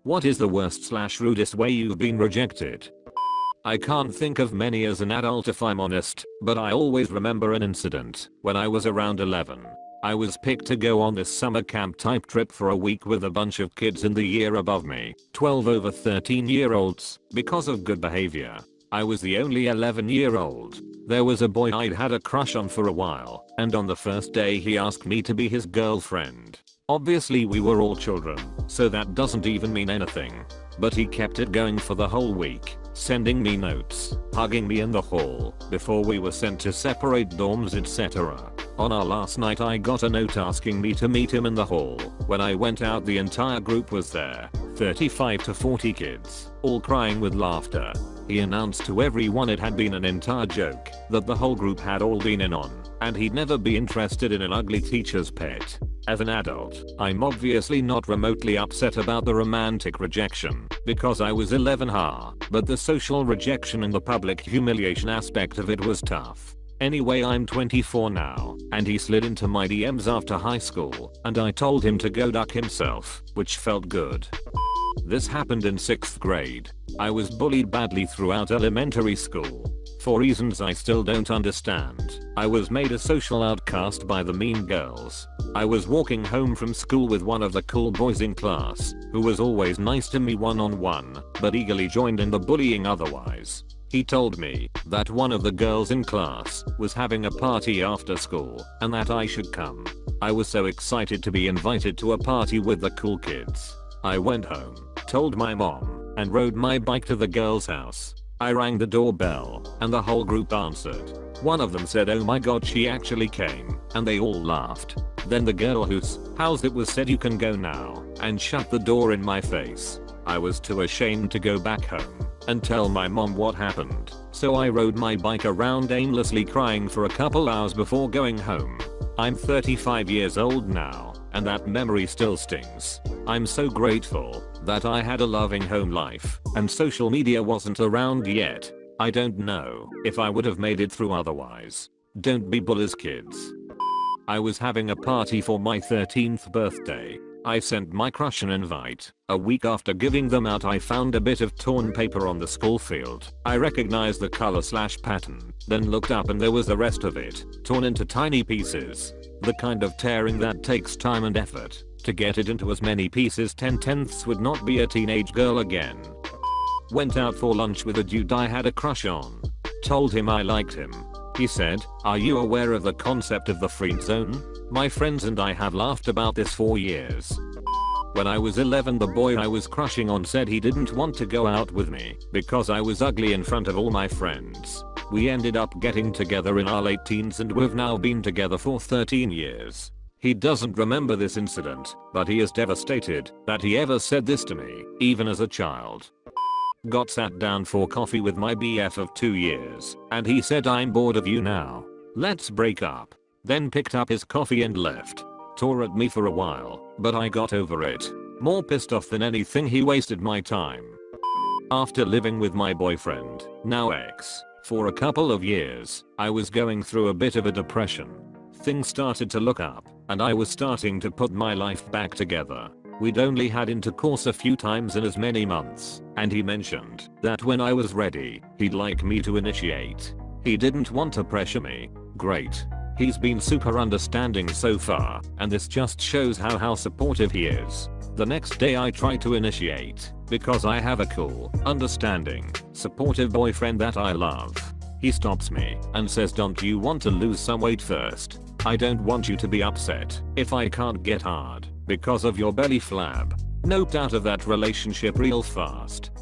What is the worst / rudest way you've been rejected? I can't think of many as an adult if I'm honest, but I always remember an incident when I was around 11. I was picked to go on this summer camp type trip for a week with a bunch of kids in the year above me, 12 over 13-year-olds, because of good behavior. I was the only 11-year-old. There was a boy I'd had a crush on for a while, and on the first day he asked me to be his girlfriend. Obviously we were all children, so that doesn't even mean anything. But he kept it going for the whole week, sending me notes, hugging me in the hall, before we were sent to separate dorms, etc. On our last night I got a note asking me to meet him in the hall. When I went out the entire group was there, 35 to 40 kids, all crying with laughter. He announced to everyone it had been an entire joke, that the whole group had all been in on, and he'd never be interested in an ugly teacher's pet. As an adult, I'm obviously not remotely upset about the romantic rejection, because I was 11 but the social rejection and the public humiliation aspect of it was tough. Anyway, I'm 24 now, and he slid into my DMs after high school, and I told him to go duck himself, which felt good. This happened in 6th grade. I was bullied badly throughout elementary school. For reasons I still don't understand, I was made a social outcast by the mean girls. I was walking home from school with one of the cool boys in class, who was always nice to me one-on-one, but eagerly joined in the bullying otherwise. He told me that one of the girls in class was having a party after school, and that I should come. I was so excited to be invited to a party with the cool kids. I went home, told my mom, and rode my bike to the girl's house. I rang the doorbell, and the whole group answered. One of them said, "Oh my god, she actually came," and they all laughed. Then the girl whose house it was said, "You can go now," and shut the door in my face. I was too ashamed to go back home and tell my mom what happened, so I rode my bike around aimlessly crying for a couple hours before going home. I'm 35 years old now, and that memory still stings. I'm so grateful that I had a loving home life and social media wasn't around yet. I don't know if I would have made it through otherwise. Don't be bullies, kids. I was having a party for my 13th birthday. I sent my crush an invite. A week after giving them out, I found a bit of torn paper on the school field. I recognized the color/pattern, then looked up and there was the rest of it, torn into tiny pieces. The kind of tearing that takes time and effort. To get it into as many pieces 10/10ths would not be a teenage girl again. Went out for lunch with a dude I had a crush on. Told him I liked him. He said, "Are you aware of the concept of the friend zone? My friends and I have laughed about this for years." When I was 11, the boy I was crushing on said he didn't want to go out with me because I was ugly in front of all my friends. We ended up getting together in our late teens and we've now been together for 13 years. He doesn't remember this incident, but he is devastated that he ever said this to me, even as a child. Got sat down for coffee with my BF of 2 years, and he said, "I'm bored of you now. Let's break up." Then picked up his coffee and left. Tore at me for a while, but I got over it. More pissed off than anything he wasted my time. After living with my boyfriend, now ex, for a couple of years, I was going through a bit of a depression. Things started to look up, and I was starting to put my life back together. We'd only had intercourse a few times in as many months, and he mentioned that when I was ready, he'd like me to initiate. He didn't want to pressure me. Great. He's been super understanding so far, and this just shows how supportive he is. The next day I try to initiate, because I have a cool, understanding, supportive boyfriend that I love. He stops me and says, "Don't you want to lose some weight first? I don't want you to be upset if I can't get hard because of your belly flab." Noped out of that relationship real fast.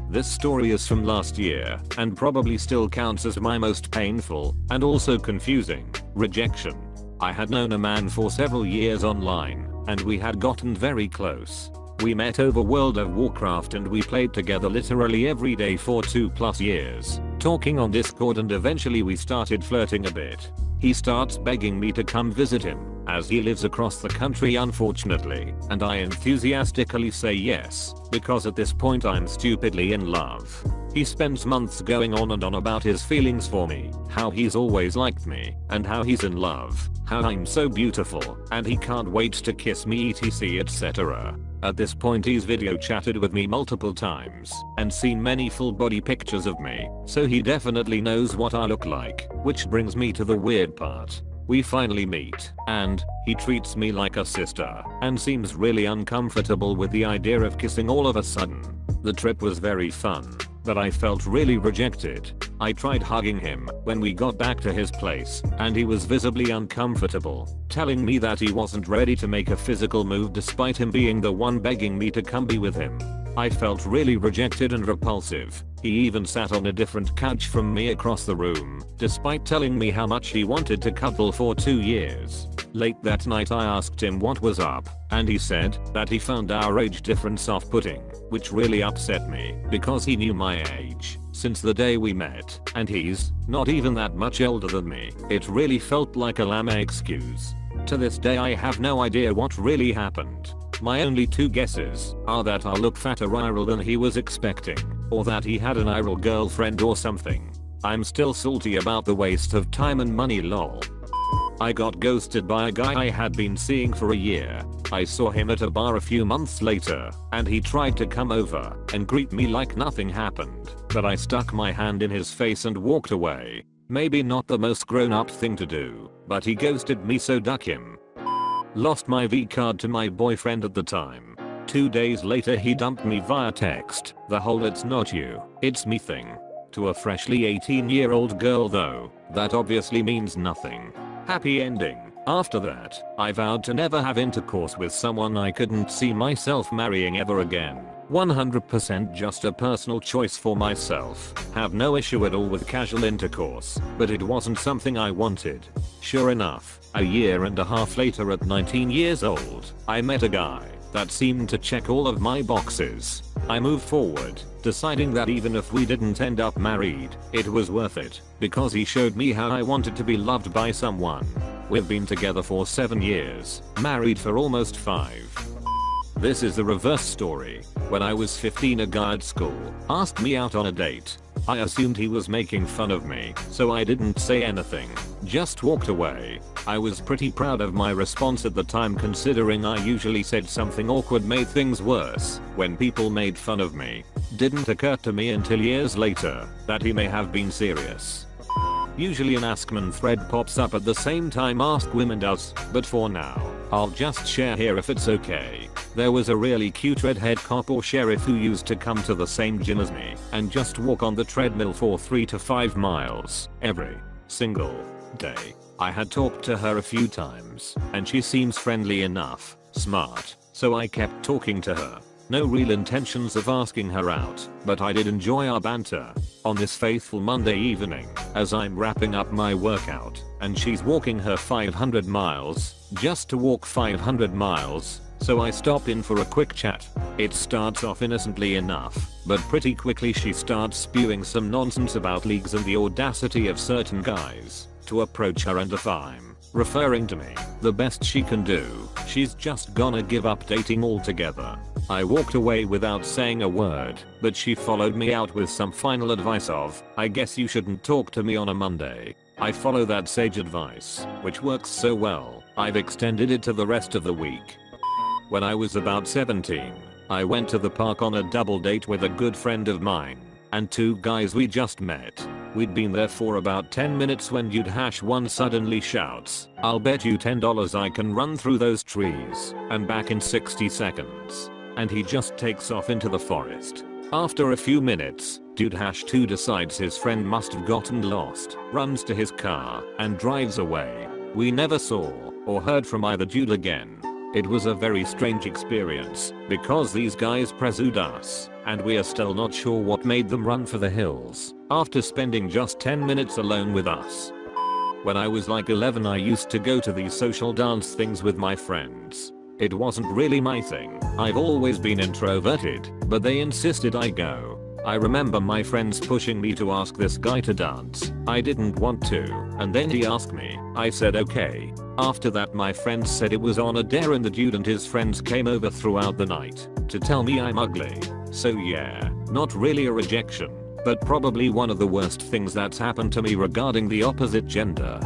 This story is from last year and probably still counts as my most painful and also confusing rejection. I had known a man for several years online and we had gotten very close. We met over World of Warcraft and we played together literally every day for 2+ years, talking on Discord, and eventually we started flirting a bit. He starts begging me to come visit him, as he lives across the country unfortunately, and I enthusiastically say yes, because at this point I'm stupidly in love. He spends months going on and on about his feelings for me, how he's always liked me, and how he's in love. how I'm so beautiful and he can't wait to kiss me etc etc. At this point he's video chatted with me multiple times and seen many full body pictures of me, so he definitely knows what I look like, which brings me to the weird part. We finally meet, and he treats me like a sister and seems really uncomfortable with the idea of kissing all of a sudden. The trip was very fun, but I felt really rejected. I tried hugging him when we got back to his place, and he was visibly uncomfortable, telling me that he wasn't ready to make a physical move despite him being the one begging me to come be with him. I felt really rejected and repulsive. He even sat on a different couch from me across the room, despite telling me how much he wanted to cuddle for 2 years. Late that night I asked him what was up, and he said that he found our age difference off-putting, which really upset me because he knew my age since the day we met, and he's not even that much older than me. It really felt like a lame excuse. To this day I have no idea what really happened. My only 2 guesses are that I look fatter IRL than he was expecting, or that he had an IRL girlfriend or something. I'm still salty about the waste of time and money lol. I got ghosted by a guy I had been seeing for a year. I saw him at a bar a few months later, and he tried to come over and greet me like nothing happened, but I stuck my hand in his face and walked away. Maybe not the most grown-up thing to do, but he ghosted me, so duck him. Lost my V card to my boyfriend at the time. 2 days later he dumped me via text, the whole "it's not you, it's me" thing. To a freshly 18-year-old girl though, that obviously means nothing. Happy ending. After that, I vowed to never have intercourse with someone I couldn't see myself marrying ever again. 100% just a personal choice for myself. Have no issue at all with casual intercourse, but it wasn't something I wanted. Sure enough, a year and a half later at 19 years old, I met a guy that seemed to check all of my boxes. I moved forward, deciding that even if we didn't end up married, it was worth it, because he showed me how I wanted to be loved by someone. We've been together for 7 years, married for almost 5. This is the reverse story. When I was 15, a guy at school asked me out on a date. I assumed he was making fun of me, so I didn't say anything, just walked away. I was pretty proud of my response at the time, considering I usually said something awkward made things worse when people made fun of me. Didn't occur to me until years later that he may have been serious. Usually an Askman thread pops up at the same time Ask Women does, but for now, I'll just share here if it's okay. There was a really cute redhead cop or sheriff who used to come to the same gym as me and just walk on the treadmill for 3 to 5 miles every single day. I had talked to her a few times, and she seems friendly enough, smart, so I kept talking to her. No real intentions of asking her out, but I did enjoy our banter. On this faithful Monday evening, as I'm wrapping up my workout, and she's walking her 500 miles, just to walk 500 miles, so I stop in for a quick chat. It starts off innocently enough, but pretty quickly she starts spewing some nonsense about leagues and the audacity of certain guys to approach her, and if I'm referring to me, the best she can do, she's just gonna give up dating altogether. I walked away without saying a word, but she followed me out with some final advice of, "I guess you shouldn't talk to me on a Monday." I follow that sage advice, which works so well, I've extended it to the rest of the week. When I was about 17, I went to the park on a double date with a good friend of mine and 2 guys we just met. We'd been there for about 10 minutes when one suddenly shouts, "I'll bet you $10 I can run through those trees and back in 60 seconds. And he just takes off into the forest. After a few minutes, Dude-2 decides his friend must have gotten lost, runs to his car, and drives away. We never saw or heard from either dude again. It was a very strange experience, because these guys pursued us, and we are still not sure what made them run for the hills, after spending just 10 minutes alone with us. When I was like 11, I used to go to these social dance things with my friends. It wasn't really my thing. I've always been introverted, but they insisted I go. I remember my friends pushing me to ask this guy to dance. I didn't want to, and then he asked me. I said okay. After that my friends said it was on a dare, and the dude and his friends came over throughout the night to tell me I'm ugly. So yeah, not really a rejection, but probably one of the worst things that's happened to me regarding the opposite gender.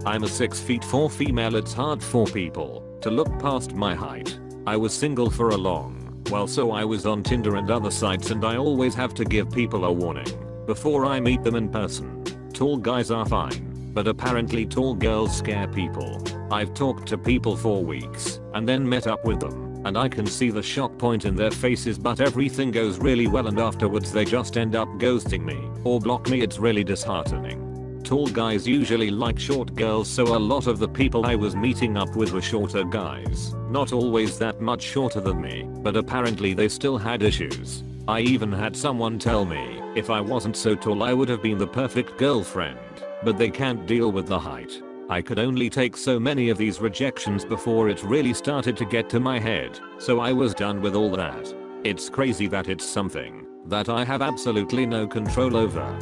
I'm a 6'4" female. It's hard for people to look past my height. I was single for a long while, so I was on Tinder and other sites, and I always have to give people a warning before I meet them in person. Tall guys are fine, but apparently tall girls scare people. I've talked to people for weeks and then met up with them, and I can see the shock point in their faces, but everything goes really well and afterwards they just end up ghosting me or block me. It's really disheartening. Tall guys usually like short girls, so a lot of the people I was meeting up with were shorter guys. Not always that much shorter than me, but apparently they still had issues. I even had someone tell me if I wasn't so tall I would have been the perfect girlfriend, but they can't deal with the height. I could only take so many of these rejections before it really started to get to my head, so I was done with all that. It's crazy that it's something that I have absolutely no control over.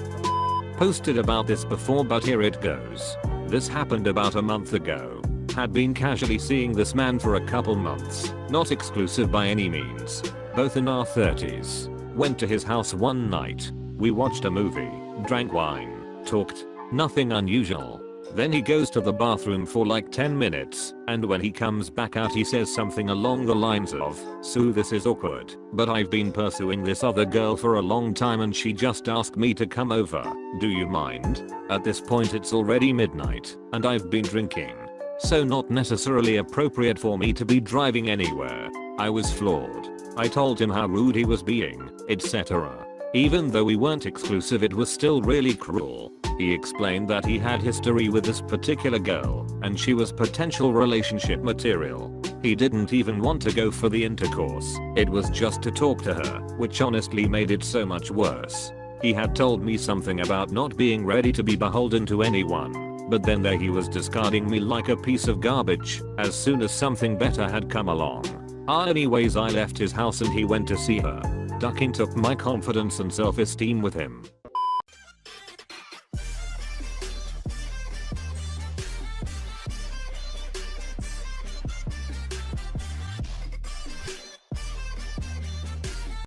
Posted about this before, but here it goes. This happened about a month ago. Had been casually seeing this man for a couple months, not exclusive by any means. Both in our 30s. Went to his house one night. We watched a movie, drank wine, talked, nothing unusual. Then he goes to the bathroom for like 10 minutes, and when he comes back out he says something along the lines of, "So this is awkward, but I've been pursuing this other girl for a long time and she just asked me to come over. Do you mind?" At this point it's already midnight, and I've been drinking, so not necessarily appropriate for me to be driving anywhere. I was floored. I told him how rude he was being, etc. Even though we weren't exclusive, it was still really cruel. He explained that he had history with this particular girl, and she was potential relationship material. He didn't even want to go for the intercourse. It was just to talk to her, which honestly made it so much worse. He had told me something about not being ready to be beholden to anyone, but then there he was discarding me like a piece of garbage as soon as something better had come along. Anyways, I left his house and he went to see her. Ducking took my confidence and self-esteem with him.